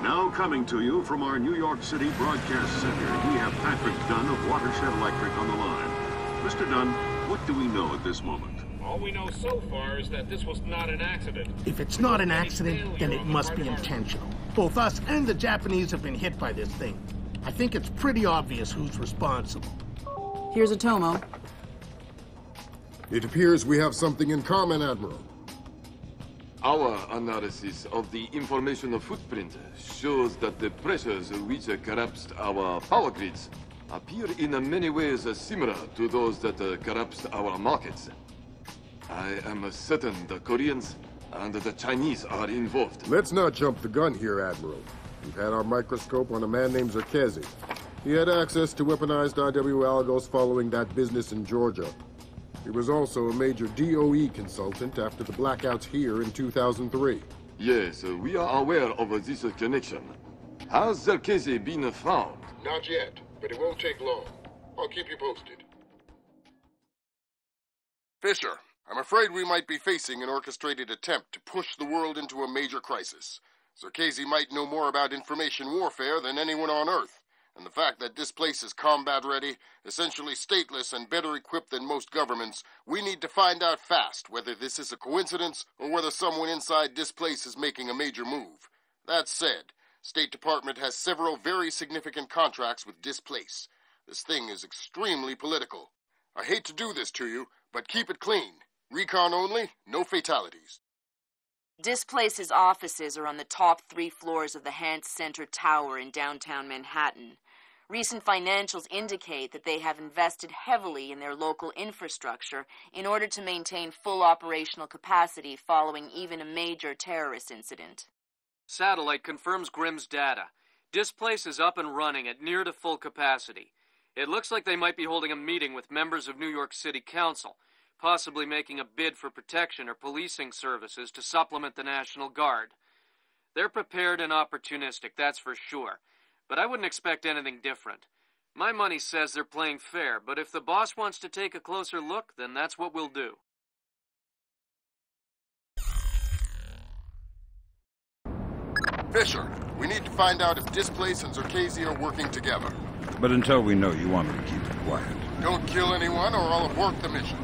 Now coming to you from our New York City broadcast center, we have Patrick Dunn of Watershed Electric on the line. Mr. Dunn, what do we know at this moment? All we know so far is that this was not an accident. If it's not an accident, then it must be intentional. Both us and the Japanese have been hit by this thing. I think it's pretty obvious who's responsible. Here's a Tomo. It appears we have something in common, Admiral. Our analysis of the information footprint shows that the pressures which collapsed our power grids appear in many ways similar to those that collapsed our markets. I am certain the Koreans and the Chinese are involved. Let's not jump the gun here, Admiral. We've had our microscope on a man named Clancy. He had access to weaponized IW algos following that business in Georgia. He was also a major DOE consultant after the blackouts here in 2003. Yes, we are aware of this connection. Has Clancy been found? Not yet, but it won't take long. I'll keep you posted. Fisher, I'm afraid we might be facing an orchestrated attempt to push the world into a major crisis. Clancy might know more about information warfare than anyone on Earth. And the fact that this place is combat-ready, essentially stateless and better equipped than most governments, we need to find out fast whether this is a coincidence or whether someone inside this place is making a major move. That said, State Department has several very significant contracts with this place. This thing is extremely political. I hate to do this to you, but keep it clean. Recon only, no fatalities. Displace's offices are on the top 3 floors of the Hance Center Tower in downtown Manhattan. Recent financials indicate that they have invested heavily in their local infrastructure in order to maintain full operational capacity following even a major terrorist incident. Satellite confirms Grimm's data. Displace is up and running at near to full capacity. It looks like they might be holding a meeting with members of New York City Council, possibly making a bid for protection or policing services to supplement the National Guard. They're prepared and opportunistic, that's for sure. But I wouldn't expect anything different. My money says they're playing fair, but if the boss wants to take a closer look, then that's what we'll do. Fisher, we need to find out if Displace and Clancy are working together. But until we know, you want me to keep it quiet. Don't kill anyone or I'll abort the mission.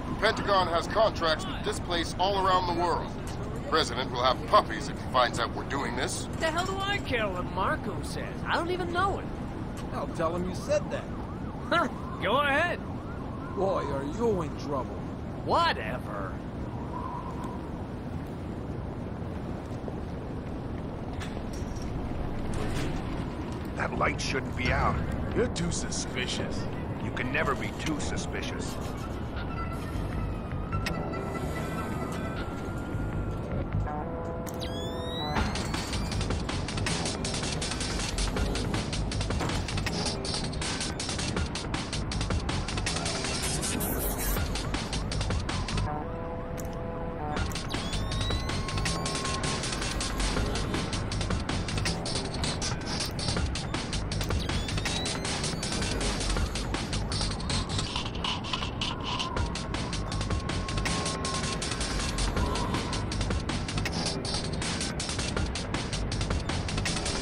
The Pentagon has contracts with Displace all around the world. The President will have puppies if he finds out we're doing this. The hell do I care what Marco says? I don't even know it. I'll tell him you said that. Huh, go ahead. Boy, are you in trouble. Whatever. That light shouldn't be out. You're too suspicious. You can never be too suspicious.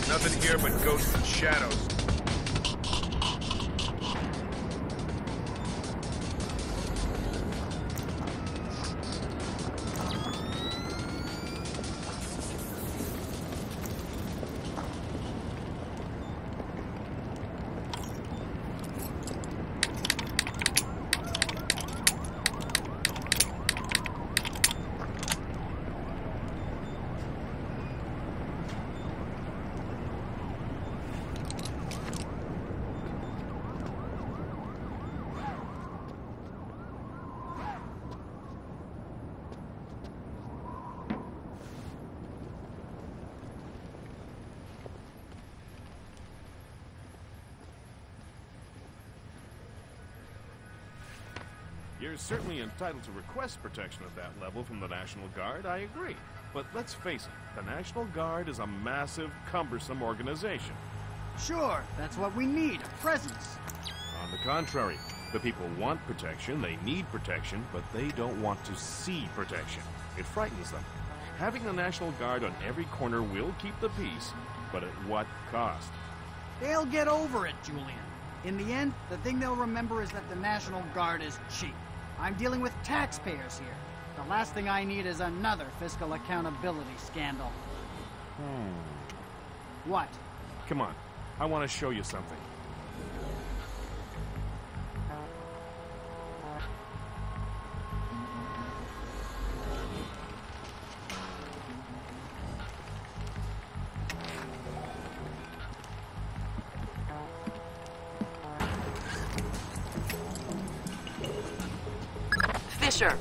Nothing here but ghosts and shadows. You're certainly entitled to request protection at that level from the National Guard, I agree. But let's face it, the National Guard is a massive, cumbersome organization. Sure, that's what we need, a presence. On the contrary, the people want protection, they need protection, but they don't want to see protection. It frightens them. Having the National Guard on every corner will keep the peace, but at what cost? They'll get over it, Julian. In the end, the thing they'll remember is that the National Guard is cheap. I'm dealing with taxpayers here. The last thing I need is another fiscal accountability scandal. What? Come on. I want to show you something. Fisher,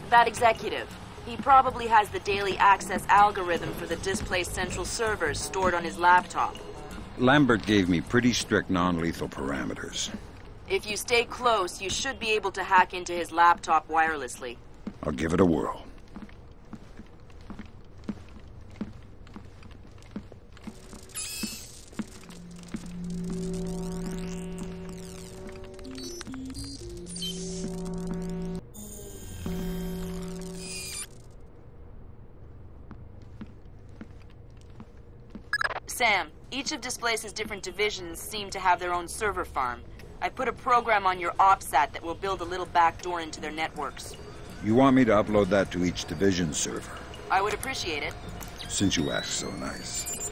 that executive. He probably has the daily access algorithm for the displaced central servers stored on his laptop. Lambert gave me pretty strict non-lethal parameters. If you stay close, you should be able to hack into his laptop wirelessly. I'll give it a whirl. Sam, each of Displace's different divisions seem to have their own server farm. I put a program on your OPSAT that will build a little backdoor into their networks. You want me to upload that to each division server? I would appreciate it. Since you asked so nice.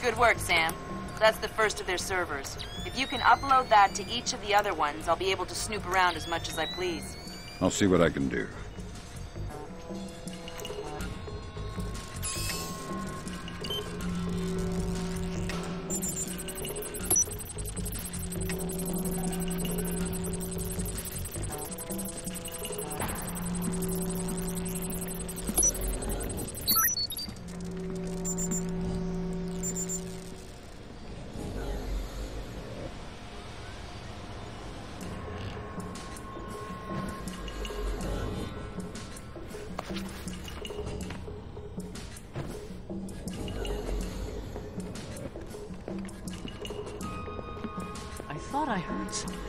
Good work, Sam. That's the first of their servers. If you can upload that to each of the other ones, I'll be able to snoop around as much as I please. I'll see what I can do. I thought I heard something.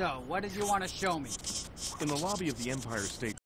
So, what did you want to show me? In the lobby of the Empire State